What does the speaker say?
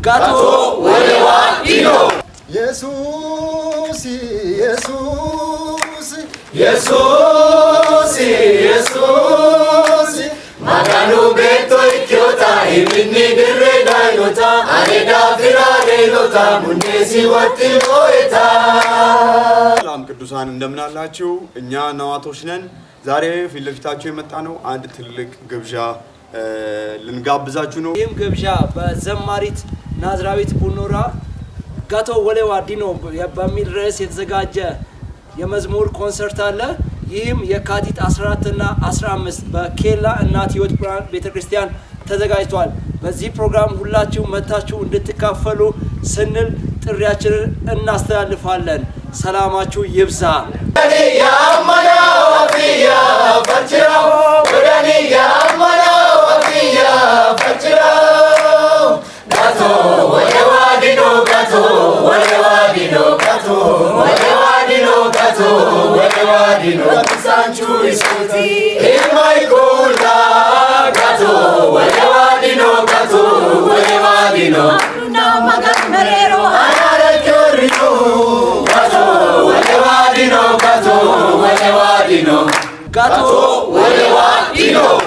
Gato Dino. Jesus, Jesus, Jesus, Jesus. Maganu beto ikyota imini direda ilota areda firare ilota munesi watiloeta. ሰላም ቅዱሳን እንደምን አላችሁ? እኛ ነዋቶች ነን። ዛሬ ፊት ለፊታችሁ የመጣ ነው አንድ ትልቅ ግብዣ ልንጋብዛችሁ ነው። ይህም ግብዣ በዘማሪት ናዝራዊት ቡኖራ ጋቶ ወሌዋ ዲኖ በሚል ርዕስ የተዘጋጀ የመዝሙር ኮንሰርት አለ። ይህም የካቲት 14 እና 15 በኬላ እናት ሕይወት ብርሃን ቤተክርስቲያን ተዘጋጅቷል። በዚህ ፕሮግራም ሁላችሁ መታችሁ እንድትካፈሉ ስንል ጥሪያችንን እናስተላልፋለን። ሰላማችሁ ይብዛ። Gato